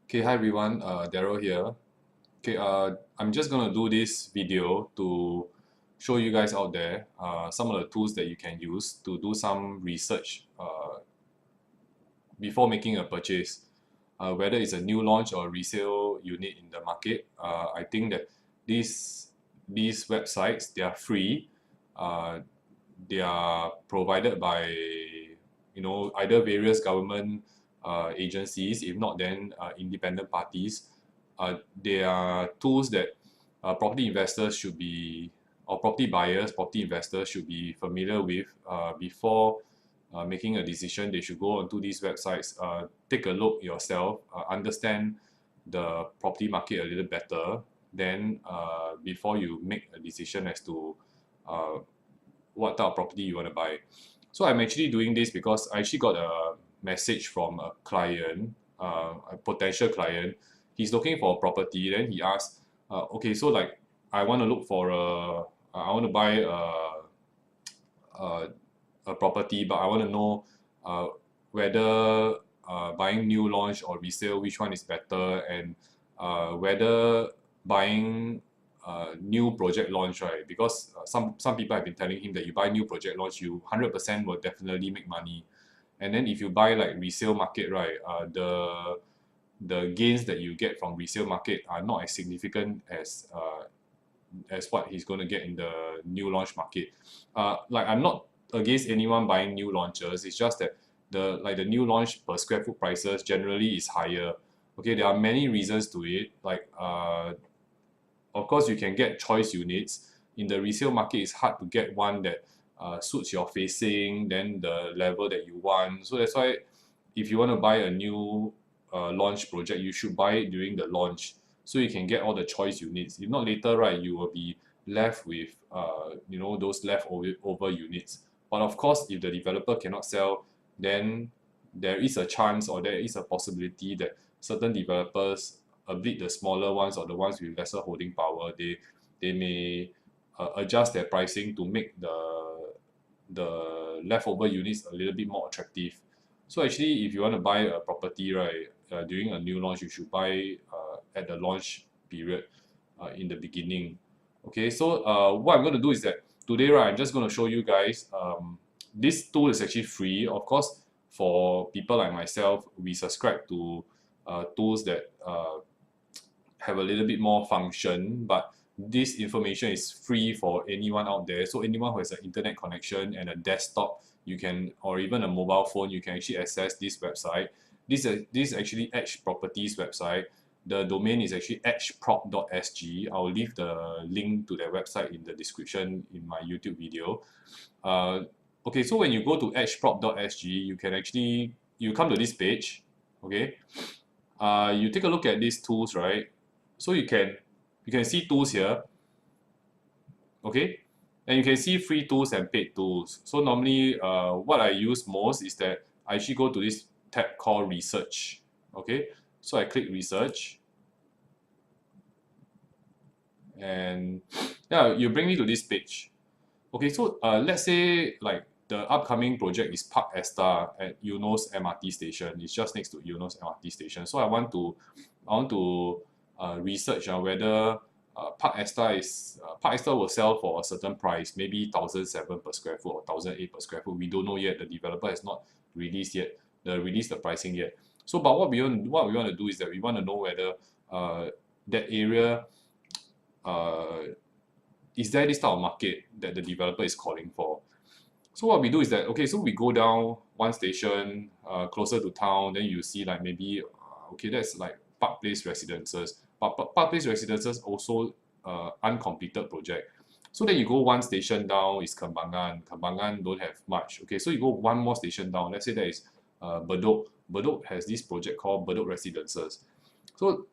Okay, hi everyone, Daryl here. Okay, I'm just gonna do this video to show you guys out there some of the tools that you can use to do some research before making a purchase. Whether it's a new launch or resale unit in the market, I think that these websites, they are free. Uh, they are provided by either various government agencies, if not then independent parties. They are tools that property investors should be, or property buyers, property investors should be familiar with before making a decision. They should go onto these websites, take a look yourself, understand the property market a little better, then before you make a decision as to uh, what type of property you want to buy. So I'm actually doing this because I actually got a message from a client, a potential client. He's looking for a property. Then he asked, okay, so like I want to look for I want to buy a, a property, but I want to know whether buying new launch or resale, which one is better, and whether buying new project launch, right? Because some people have been telling him that you buy new project launch, you 100% will definitely make money. And then if you buy like resale market, right, the gains that you get from resale market are not as significant as what he's going to get in the new launch market. Like I'm not against anyone buying new launches. It's just that the new launch per square foot prices generally is higher. Okay, there are many reasons to it. Like of course you can get choice units. In the resale market, it's hard to get one that suits your facing, then the level that you want. So that's why if you want to buy a new launch project, you should buy it during the launch so you can get all the choice units. If not later, right, you will be left with those leftover units. But of course, if the developer cannot sell, then there is a chance or there is a possibility that certain developers, a bit the smaller ones or the ones with lesser holding power, they may adjust their pricing to make the leftover units a little bit more attractive. So actually, if you want to buy a property, right, during a new launch, you should buy at the launch period in the beginning. Okay, so what I'm going to do is that today, right, I'm just going to show you guys. This tool is actually free. Of course, for people like myself, we subscribe to tools that have a little bit more function, but this information is free for anyone out there. So anyone who has an internet connection and a desktop, you can, or even a mobile phone, you can actually access this website. This is actually Edge Properties website. The domain is actually EdgeProp.sg. I'll leave the link to their website in the description in my YouTube video. Okay, so when you go to EdgeProp.sg, you come to this page. Okay, you take a look at these tools, right? So you can see tools here, okay, and you can see free tools and paid tools. So normally what I use most is that I actually go to this tab called research. Okay, so I click research, and yeah, you bring me to this page. Okay, so let's say like the upcoming project is Park Esta at Eunos MRT station. It's just next to Eunos MRT station. So I want to research whether Park Esta will sell for a certain price, maybe 1,007 per square foot or 1,008 per square foot. We don't know yet. The developer has not released the pricing yet. So, but what we want to do is that we want to know whether that area is there this type of market that the developer is calling for. So what we do is that, okay, so we go down one station closer to town, then you see like maybe, okay, that's like Park Place Residences. But Park Place Residences also uncompleted project. So then you go one station down is Kembangan. Kembangan don't have much. Okay, so you go one more station down. Let's say there is Bedok. Bedok has this project called Bedok Residences. So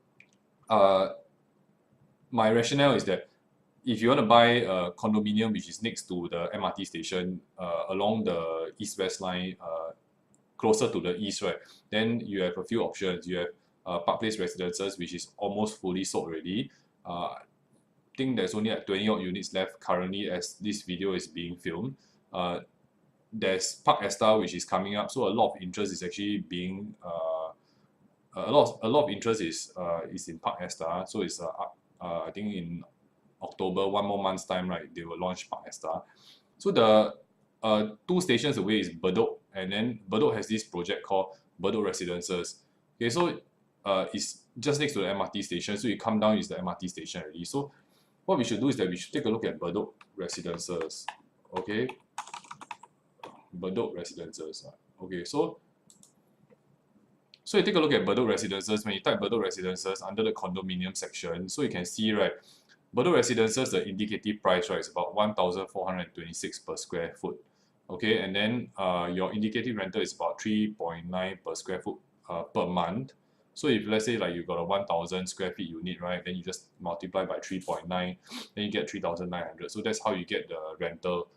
my rationale is that if you want to buy a condominium which is next to the MRT station along the east-west line, closer to the east, right, then you have a few options. You have Park Place Residences, which is almost fully sold already. I think there's only like 20 odd units left currently as this video is being filmed. There's Park Esta, which is coming up, so a lot of interest is actually being a lot of interest is in Park Esta. So it's I think in October, 1 more month's time, right, they will launch Park Esta. So the 2 stations away is Bedok, and then Bedok has this project called Bedok Residences. Okay, so it's just next to the MRT station, so you come down, is the MRT station already. So what we should do is that we should take a look at Bedok Residences. Okay, Bedok Residences. Okay, so you take a look at Bedok Residences. When you type Bedok Residences under the condominium section, so you can see, right, Bedok Residences, the indicative price, right, is about 1,426 per square foot. Okay, and then your indicative rental is about 3.9 per square foot per month. So if let's say like you got a 1,000 square feet unit, right, then you just multiply by 3.9, then you get 3,900. So that's how you get the rental,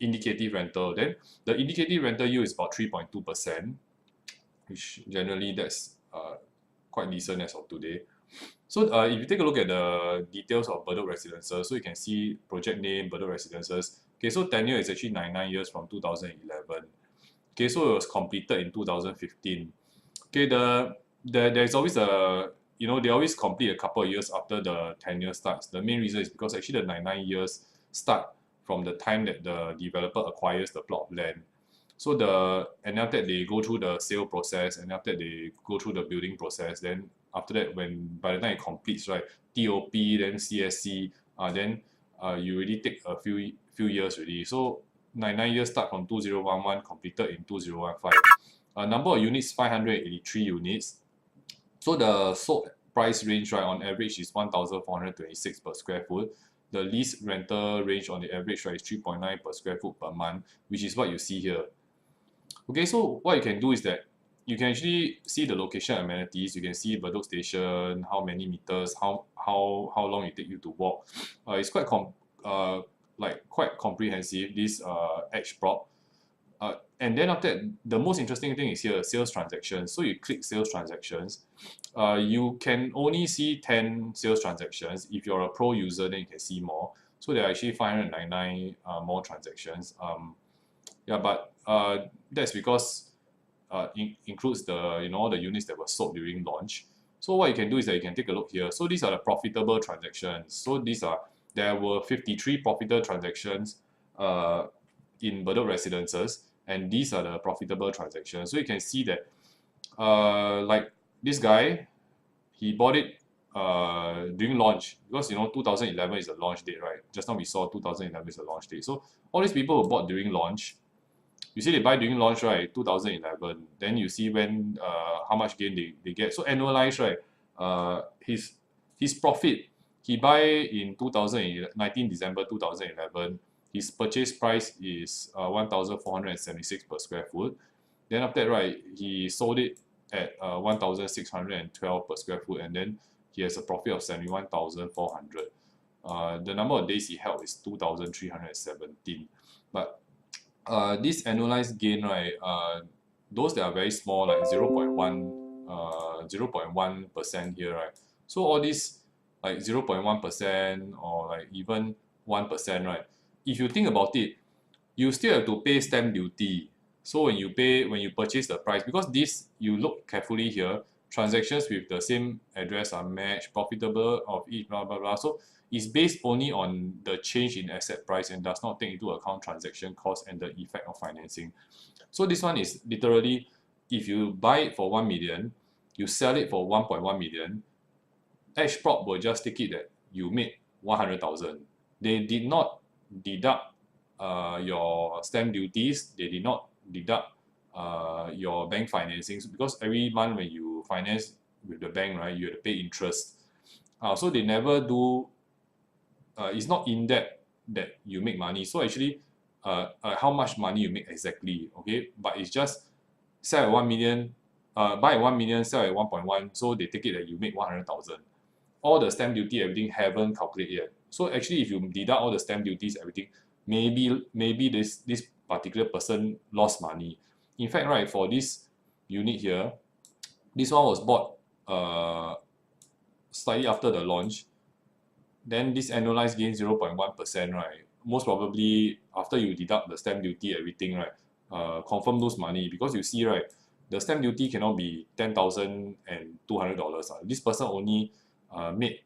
indicative rental. Then the indicative rental yield is about 3.2%, which generally that's quite decent as of today. So if you take a look at the details of Bedok Residences, so you can see project name, Bedok Residences. Okay, so tenure is actually 99 years from 2011. Okay, so it was completed in 2015. Okay, there's always a, they always complete a couple of years after the tenure starts. The main reason is because actually the 99 years start from the time that the developer acquires the plot of land. So and after that they go through the sale process, and after that they go through the building process. Then after that, by the time it completes, right, TOP, then CSC, then you already take a few years already. So 99 years start from 2011, completed in 2015. Number of units 583 units. So the sold price range, right, on average is 1,426 per square foot. The lease rental range on the average, right, is 3.9 per square foot per month, which is what you see here. Okay, so what you can do is that you can actually see the location amenities. You can see Bedok Station, how many meters, how long it take you to walk. It's quite quite comprehensive, this EdgeProp. And then after that, the most interesting thing is here, sales transactions. So you click sales transactions. You can only see 10 sales transactions. If you're a pro user, then you can see more. So there are actually 599 more transactions. Yeah, but that's because includes the all the units that were sold during launch. So what you can do is that you can take a look here. So these are the profitable transactions. So there were 53 profitable transactions in Bedok Residences, and these are the profitable transactions. So you can see that like this guy, he bought it during launch, because 2011 is the launch date, right? Just now we saw 2011 is the launch date. So all these people who bought during launch, you see they buy during launch, right, 2011. Then you see when how much gain they get. So annualized, right, his profit, he buy in 19 December 2011. His purchase price is 1,476 per square foot. Then after that, right, he sold it at 1,612 per square foot, and then he has a profit of 71,400. The number of days he held is 2,317. But this annualized gain, right, those that are very small, like 0.1% here, right. So all these like 0.1% or like even 1%, right. If you think about it, you still have to pay stamp duty. So when you purchase the price, because this, you look carefully here, transactions with the same address are matched, profitable of each, blah blah blah. So it's based only on the change in asset price and does not take into account transaction cost and the effect of financing. So this one is literally, if you buy it for 1 million, you sell it for 1.1 million, EdgeProp will just take it that you made 100,000. They did not deduct your stamp duties. They did not deduct your bank financing, because every month when you finance with the bank, right, you have to pay interest. So they never do. It's not in that you make money. So actually, how much money you make exactly, okay? But it's just sell at 1 million, buy at 1 million, sell at 1.1. So they take it that you make 100,000. All the stamp duty, everything haven't calculated yet. So actually, if you deduct all the stamp duties, everything, maybe this particular person lost money. In fact, right, for this unit here, this one was bought slightly after the launch. Then this annualized gain 0.1%, right? Most probably after you deduct the stamp duty, everything, right, confirm lose money, because you see, right, the stamp duty cannot be $10,200. This person only made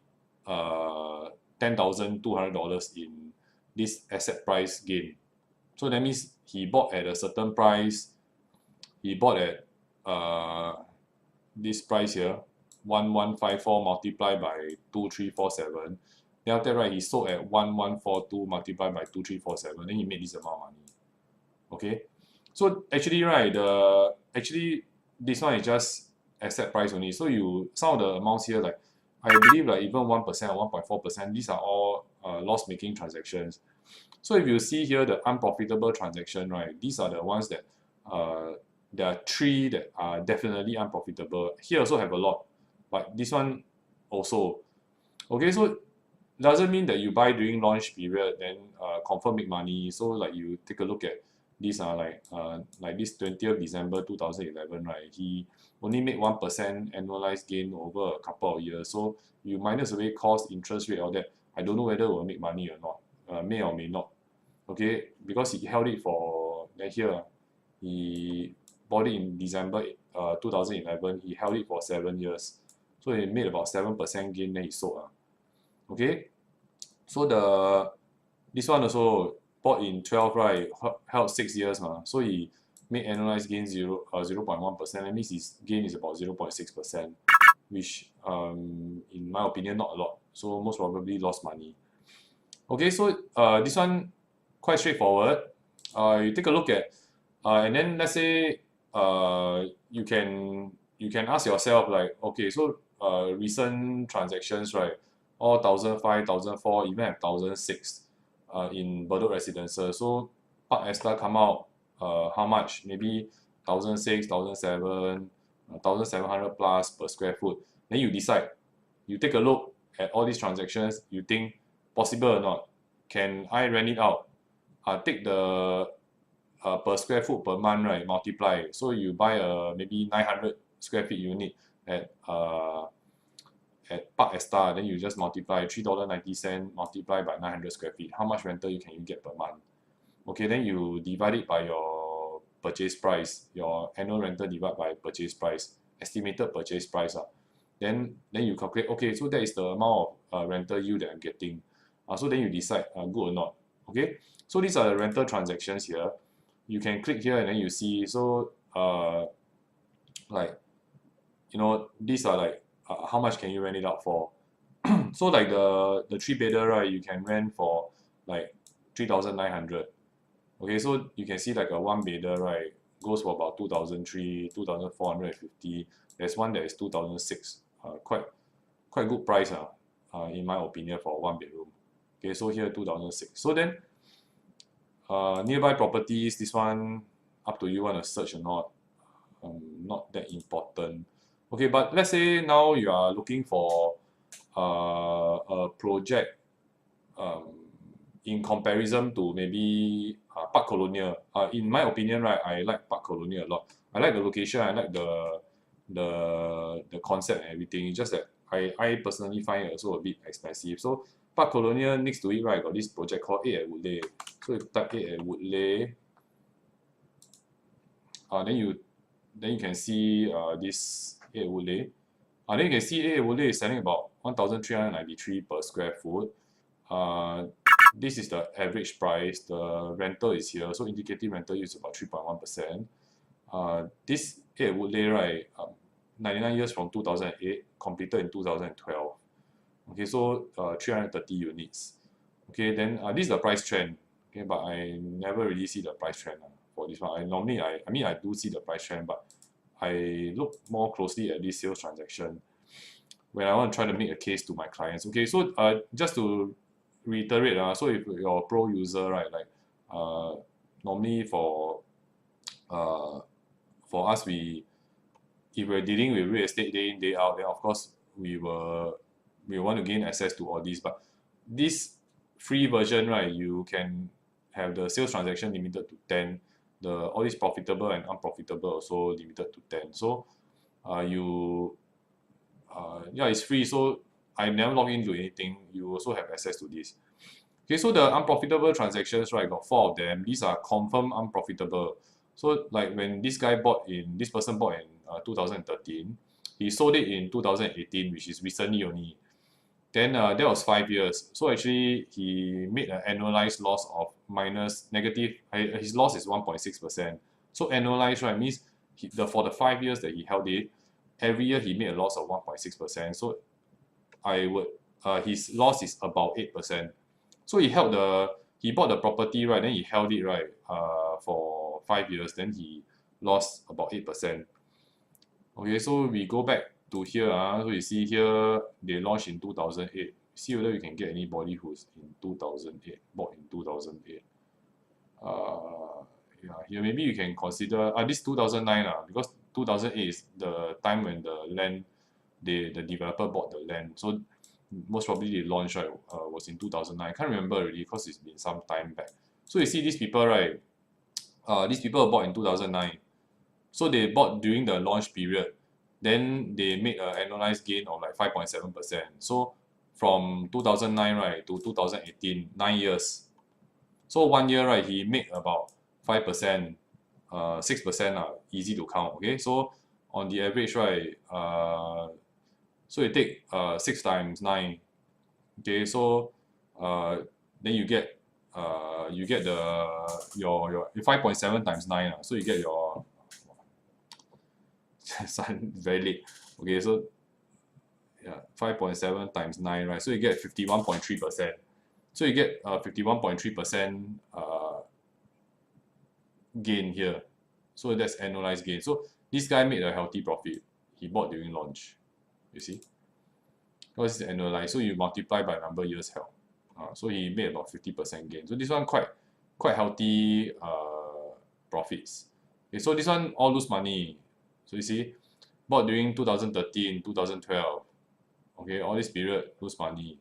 $10,200 in this asset price gain. So that means he bought at a certain price. He bought at this price here, 1154 multiplied by 2347. Then after that, right, he sold at 1142 multiplied by 2347. Then he made this amount of money. Okay, so actually, right, this one is just asset price only. So some of the amounts here, like I believe like even 1% or 1.4%, these are all loss-making transactions. So if you see here the unprofitable transaction, right, these are the ones that there are 3 that are definitely unprofitable. Here also have a lot, but this one also. Okay, so doesn't mean that you buy during launch period then confirm make money. So like you take a look at these are like this 20th December 2011, right? He only made 1% annualized gain over a couple of years. So you minus away cost, interest rate, all that. I don't know whether it will make money or not. May or may not. Okay, because he held it for here. He bought it in December 2011. He held it for 7 years. So he made about 7% gain, then he sold. Okay, so this one also bought in 12, right? Held 6 years. So he made annualized gain 0.1%. That means his gain is about 0.6%, which in my opinion not a lot. So most probably lost money. Okay, so this one quite straightforward. You take a look at and then let's say you can ask yourself like, okay, so recent transactions, right, all 1005, 1004, even have 1006 in Bedok Residences. So Park Esta come out how much? Maybe 1006, 1007, 1700 plus per square foot. Then you decide. You take a look at all these transactions. You think possible or not? Can I rent it out? Take the per square foot per month, right? Multiply. So you buy a maybe 900 square feet unit at Park Esta, then you just multiply $3.90 multiplied by 900 square feet. How much rental can you get per month? Okay, then you divide it by your purchase price, your annual rental divided by purchase price, estimated purchase price. Then you calculate, okay, so that is the amount of rental yield that I'm getting. So then you decide good or not. Okay, so these are the rental transactions here. You can click here and then you see, so like, you know, these are like how much can you rent it out for. So like the 3-bedder, right, you can rent for like 3,900. Okay, so you can see like a 1-bedder, right, goes for about 2,003, 2,450. There's one that is 2,006. Quite good price in my opinion for 1 bedroom. Okay, so here 2,006. So then nearby properties, this one up to you want to search or not. Not that important. Okay, but let's say now you are looking for a project in comparison to maybe Park Colonial. In my opinion, right, I like Park Colonial a lot. I like the location, I like the concept and everything. It's just that I personally find it also a bit expensive. So Park Colonial next to it, right, got this project called 8 at Woodleigh. So you type 8 at Woodleigh, then you can see this 8 at Woodleigh. Then you can see 8 at Woodleigh is selling about 1,393 per square foot. This is the average price. The rental is here, so indicative rental is about 3.1%. This 8 at Woodleigh, right, 99 years from 2008, completed in 2012. Okay, so 330 units. Okay, then this is the price trend. Okay, but I never really see the price trend for this one. I mean I do see the price trend, but I look more closely at this sales transaction when I want to try to make a case to my clients. Okay, so just to reiterate, so if you're a pro user, right, like normally for us, if we're dealing with real estate day in day out, then of course we want to gain access to all these. But this free version, right, you can have the sales transaction limited to 10, all these profitable and unprofitable also limited to 10. So yeah, it's free, so I never log into anything. You also have access to this. Okay, so the unprofitable transactions, right, got 4 of them. These are confirmed unprofitable. So like when this person bought in 2013, he sold it in 2018, which is recently only. Then that was 5 years. So actually he made an annualized loss of minus negative. His loss is 1.6%. So annualized, right, means for the 5 years that he held it, every year he made a loss of 1.6%. So his loss is about 8%. So he bought the property, right, then he held it, right, for 5 years, then he lost about 8%. Okay, so we go back to here. So you see here, they launched in 2008. See whether you can get anybody who's in 2008, bought in 2008. Yeah, here maybe you can consider, this 2009, because 2008 is the time when the developer bought the land. So most probably they launched, right, was in 2009. I can't remember already because it's been some time back. So you see these people, right, these people bought in 2009. So they bought during the launch period. Then they made an annualized gain of like 5.7%. So from 2009, right, to 2018, 9 years. So 1 year, right, he made about 5%, 6%, easy to count. Okay, so on the average, right, so you take 6 times 9. Okay, so then you get your 5.7 times 9. So you get your very late. Okay, so yeah, 5.7 times 9, right? So you get 51.3%. So you get 51.3% gain here. So that's annualized gain. So this guy made a healthy profit. He bought during launch. You see? Because it's annualized. So you multiply by number of years held. So he made about 50% gain. So this one quite healthy profits. Okay, so this one all lose money. So you see, bought during 2013, 2012. Okay, all this period lose money.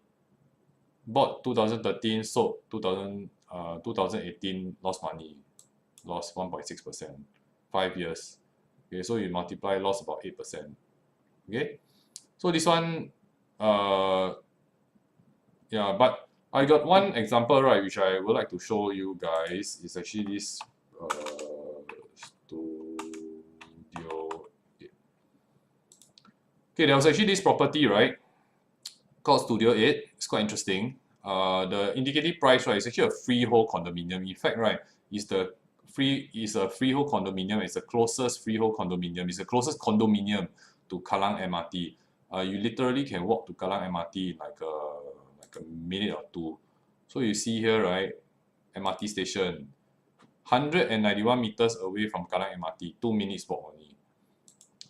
Bought 2013, sold 2018, lost money. Lost 1.6%. 5 years. Okay, so you multiply, lost about 8%. Okay, so this one, yeah, but I got one example, right, which I would like to show you guys. It's actually this studio. Okay, there was actually this property, right, called Studio 8. It's quite interesting. The indicative price, right, is actually a freehold condominium. In fact, right, is a freehold condominium. It's the closest freehold condominium. It's the closest condominium to Kallang MRT. You literally can walk to Kallang MRT in like a minute or two. So you see here, right, MRT station, 191 meters away from Kallang MRT, 2 minutes walk only.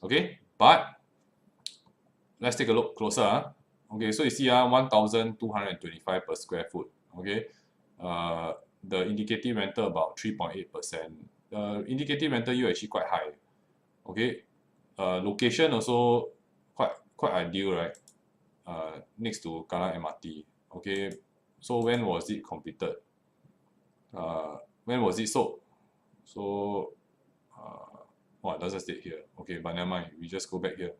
Okay, but let's take a look closer. Okay, so you see 1,225 per square foot. Okay, the indicative rental about 3.8%. Indicative rental yield actually quite high. Okay, location also quite ideal, right? Next to Kallang MRT. Okay, so when was it completed? When was it sold? So, it doesn't state here. Okay, but never mind. We just go back here.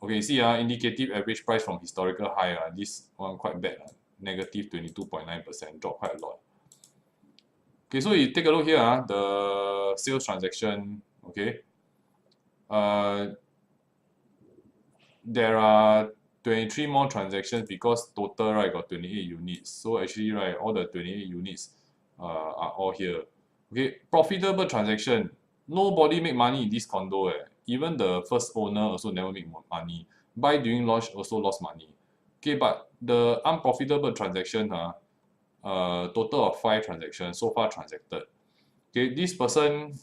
Okay, you see, indicative average price from historical high. This one quite bad. Negative 22.9%, drop quite a lot. Okay, so you take a look here. The sales transaction. Okay. There are 23 more transactions because total, right, got 28 units. So actually, right, all the 28 units are all here. Okay, profitable transaction. Nobody make money in this condo. Even the first owner also never make money. Buy during launch also lost money. Okay, but the unprofitable transaction, total of 5 transactions so far transacted. Okay, this person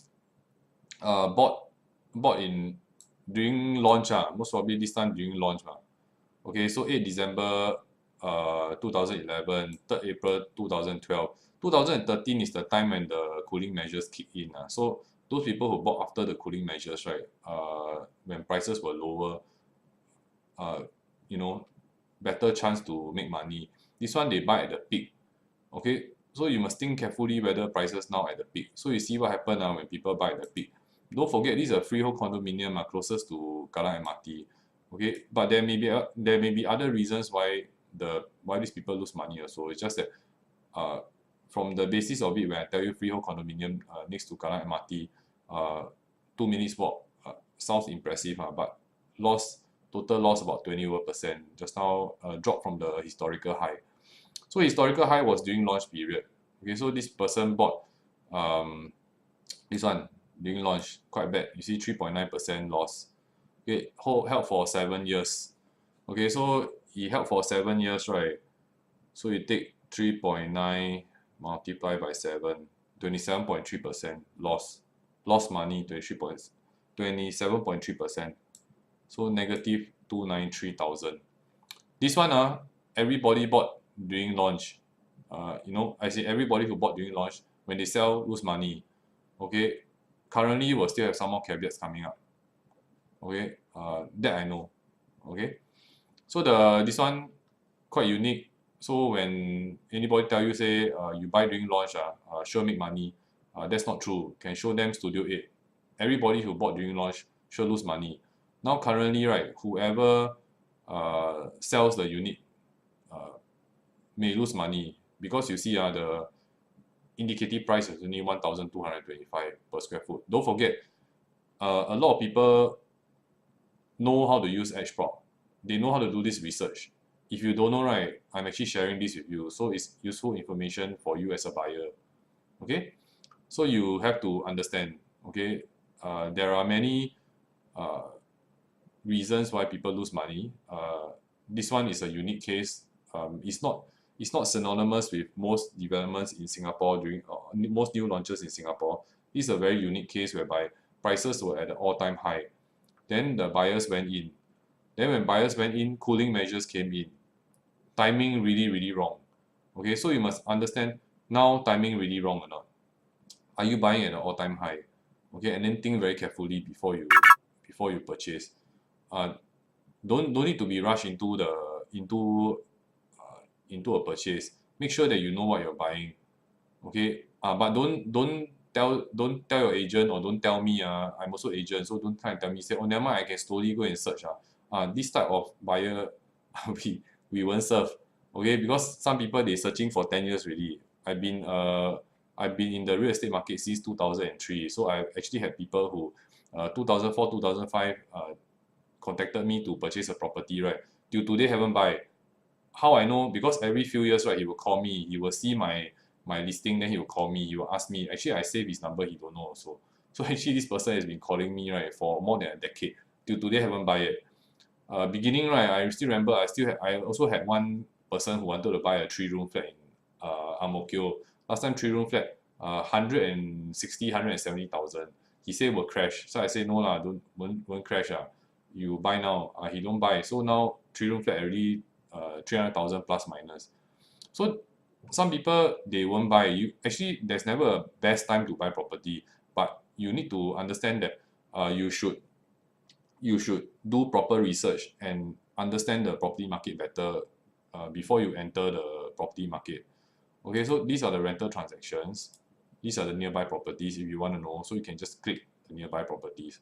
bought in during launch, most probably this time during launch. Okay, so 8 December 2011, 3rd April 2012. 2013 is the time when the cooling measures kick in. So those people who bought after the cooling measures, right, when prices were lower, better chance to make money. This one they buy at the peak. Okay, so you must think carefully whether prices now at the peak. So you see what happen when people buy at the peak. Don't forget this is a freehold condominium closest to Kallang MRT. Okay, but there may be other reasons why these people lose money also. It's just that from the basis of it, when I tell you freehold condominium next to Kallang MRT, 2 minutes walk, sounds impressive, but total loss about 20%. Just now dropped from the historical high. So historical high was during launch period. Okay, so this person bought this one during launch, quite bad. You see 3.9% loss. Okay, held for 7 years. Okay, so he held for 7 years, right? So you take 3.9 multiplied by 7, 27.3% loss. Lost money, 27.3%. So negative 293,000. This one, everybody bought during launch. I say everybody who bought during launch, when they sell, lose money. Okay, currently we'll still have some more caveats coming up. Okay, that I know. Okay, so this one quite unique. So when anybody tell you say you buy during launch, sure make money, that's not true. Can show them Studio 8. Everybody who bought during launch sure lose money. Now currently, right, whoever sells the unit may lose money, because you see the indicative price is only 1,225 per square foot. Don't forget, a lot of people know how to use EdgeProp. They know how to do this research. If you don't know, right, I'm actually sharing this with you, so it's useful information for you as a buyer. Okay, so you have to understand. Okay, there are many reasons why people lose money. This one is a unique case. It's not synonymous with most developments in Singapore during most new launches in Singapore. This is a very unique case whereby prices were at an all-time high. Then the buyers went in. Then when buyers went in, cooling measures came in. Timing really, really wrong. Okay, so you must understand now timing really wrong or not. Are you buying at an all-time high? Okay, and then think very carefully before you purchase. Don't need to be rushed into a purchase. Make sure that you know what you're buying. Okay, but don't tell your agent, or don't tell me. I'm also agent, so don't try and tell me, say, oh, never mind, I can slowly go and search. This type of buyer we won't serve. Okay, because some people, they searching for 10 years already. I've been in the real estate market since 2003. So I actually had people who 2004 2005 contacted me to purchase a property, right, till today haven't buy. How I know? Because every few years, right, he will call me, he will see my listing, then he will call me, he will ask me. Actually, I save his number, he don't know also. So actually this person has been calling me, right, for more than a decade, till today haven't buy it. Beginning, right, I still remember, I also had one person who wanted to buy a 3-room flat in Ang Mo Kio. Last time 3-room flat, 170,000. He said will crash. So I say no lah, won't crash. You buy now. He don't buy. So now 3-room flat already 300,000 plus minus. So some people, they won't buy. Actually, there's never a best time to buy property, but you need to understand that you should do proper research and understand the property market better before you enter the property market. Okay, so these are the rental transactions. These are the nearby properties if you want to know. So you can just click the nearby properties.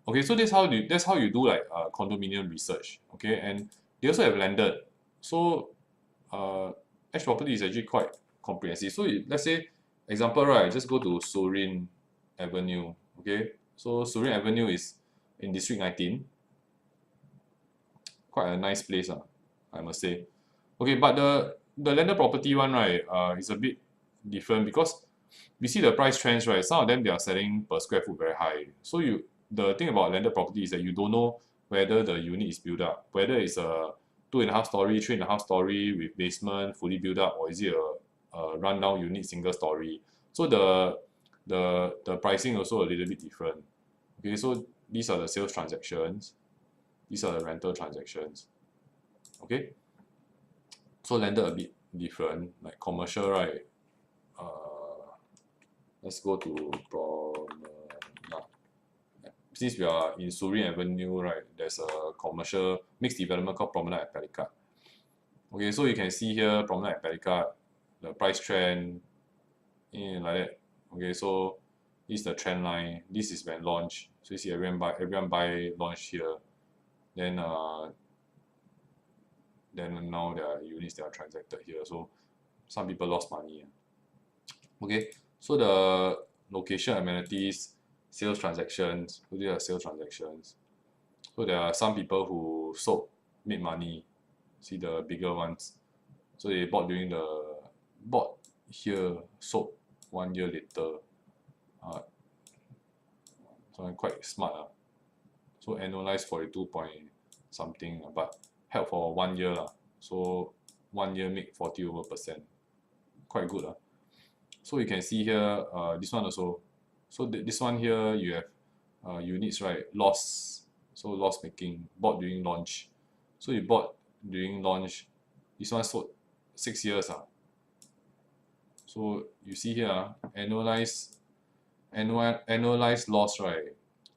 Okay, so that's how you do like condominium research. Okay, and they also have landed. So EdgeProp's is actually quite comprehensive. So let's say, example, right, just go to Surin Avenue. Okay, so Surin Avenue is in District 19. Quite a nice place, I must say. Okay, but the landed property one, right, is a bit different, because we see the price trends, right. Some of them, they are selling per square foot very high. So the thing about landed property is that you don't know whether the unit is built up, whether it's a 2.5 story, 3.5 story with basement fully built up, or is it a rundown unit single story. So the pricing also a little bit different. Okay, so these are the sales transactions, these are the rental transactions. Okay, so landed a bit different, like commercial, right. Let's go to Promenade. Since we are in Surin Avenue, right, there's a commercial mixed development called Promenade at Pelikat. Okay, so you can see here Promenade at Pelikat, the price trend, like that. Okay, so this is the trend line. This is when launch. So you see everyone buy launch here. Then now there are units that are transacted here. So some people lost money. Okay, so the location, amenities, sales transactions. So these are sales transactions. So there are some people who sold, made money. See the bigger ones. So they bought here, sold 1 year later. So I'm quite smart. So annualized 42 point something, but held for 1 year. So 1 year make 40%. Quite good. So you can see here, this one also. So this one here, you have units, right? Loss. So loss making, bought during launch. So you bought during launch. This one sold 6 years. So you see here, annualized loss, right?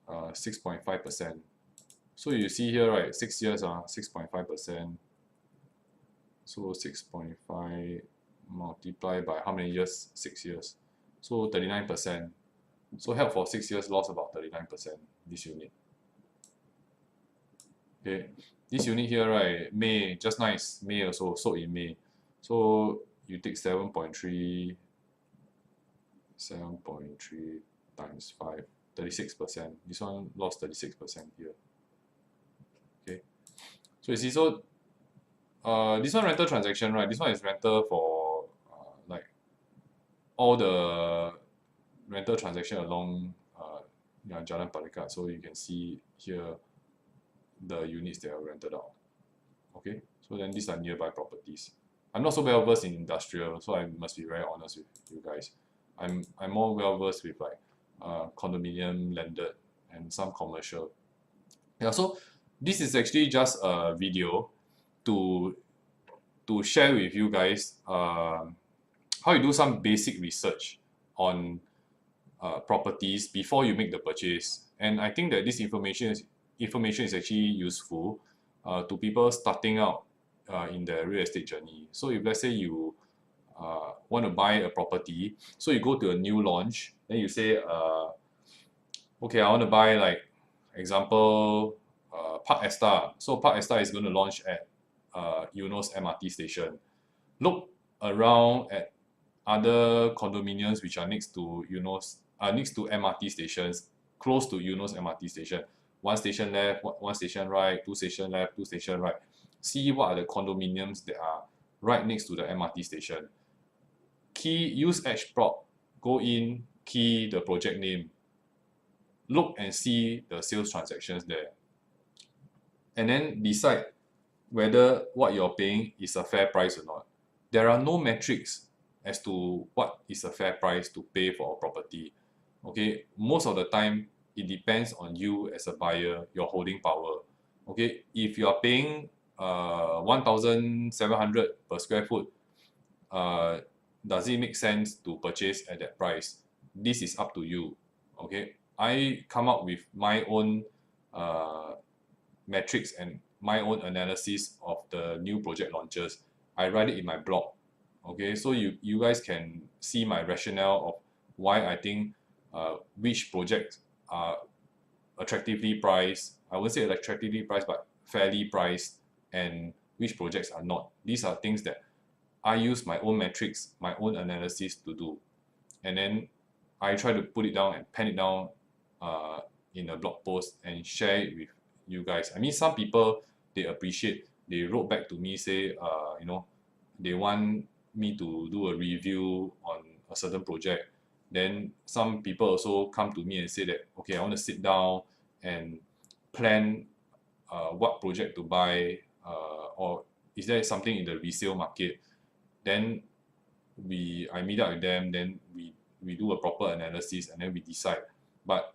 6.5%. So you see here, right? 6 years, 6.5%. So 6.5 multiplied by how many years? 6 years. So 39%. So held for 6 years, lost about 39%. This unit. Okay, this unit here, right? May, just nice. May also sold in May. So you take 7.3 times 5, 36%. This one lost 36% here. Okay, so you see, so this one rental transaction, right? This one is rental for like all the rental transaction along Jalan Palikat. So you can see here the units that are rented out. Okay, so then these are nearby properties. I'm not so well versed in industrial, so I must be very honest with you guys. I'm more well versed with like condominium, landed, and some commercial. Yeah, so this is actually just a video to share with you guys how you do some basic research on properties before you make the purchase. And I think that this information is actually useful to people starting out in the real estate journey. So if let's say you want to buy a property, so you go to a new launch, then you say, okay, I want to buy, like, example, Park Esta. So Park Esta is going to launch at Eunos MRT station. Look around at other condominiums which are next to next to MRT stations, close to Eunos MRT station. 1 station left, 1 station right, 2 station left, 2 station right. See what are the condominiums that are right next to the MRT station. Use EdgeProp, go in, key the project name, look and see the sales transactions there, and then decide whether what you're paying is a fair price or not. There are no metrics as to what is a fair price to pay for a property. Okay, most of the time it depends on you as a buyer, your holding power. Okay, if you are paying 1,700 per square foot, does it make sense to purchase at that price? This is up to you. Okay, I come up with my own metrics and my own analysis of the new project launches. I write it in my blog. Okay, so you guys can see my rationale of why I think which projects are attractively priced. I won't say attractively priced, but fairly priced, and which projects are not. These are things that I use my own metrics, my own analysis to do, and then I try to put it down and pen it down in a blog post and share it with you guys. I mean, some people, they appreciate. They wrote back to me, say, they want me to do a review on a certain project. Then some people also come to me and say that, okay, I want to sit down and plan what project to buy, or is there something in the resale market. Then I meet up with them, then we do a proper analysis, and then we decide. But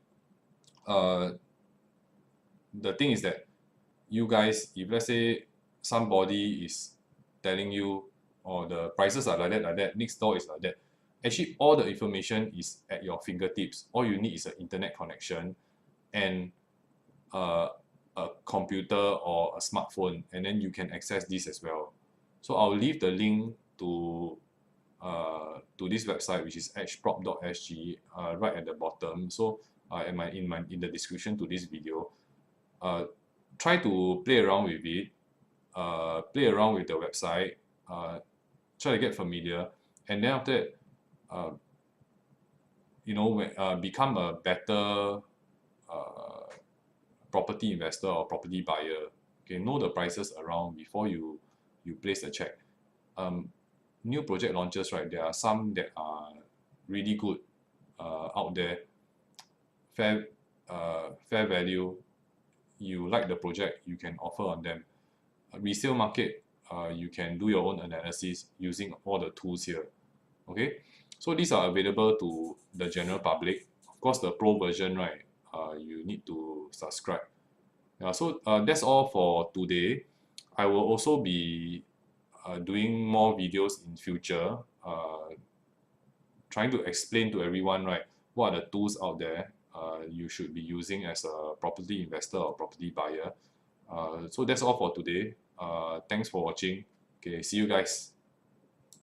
the thing is that you guys, if let's say somebody is telling you, or the prices are like that, next door is like that, actually all the information is at your fingertips. All you need is an internet connection and a computer or a smartphone, and then you can access this as well. So I'll leave the link to this website, which is edgeprop.sg, right at the bottom. So in the description to this video, try to play around with it, play around with the website, try to get familiar, and then after that, become a better property investor or property buyer. Okay, know the prices around before you place the check. New project launches, right? There are some that are really good out there, fair value. You like the project, you can offer on them. Resale market, you can do your own analysis using all the tools here. Okay, so these are available to the general public. Of course, the pro version, right? You need to subscribe. Yeah, so that's all for today. I will also be doing more videos in future, trying to explain to everyone, right, what are the tools out there you should be using as a property investor or property buyer. So that's all for today. Thanks for watching. Okay, see you guys.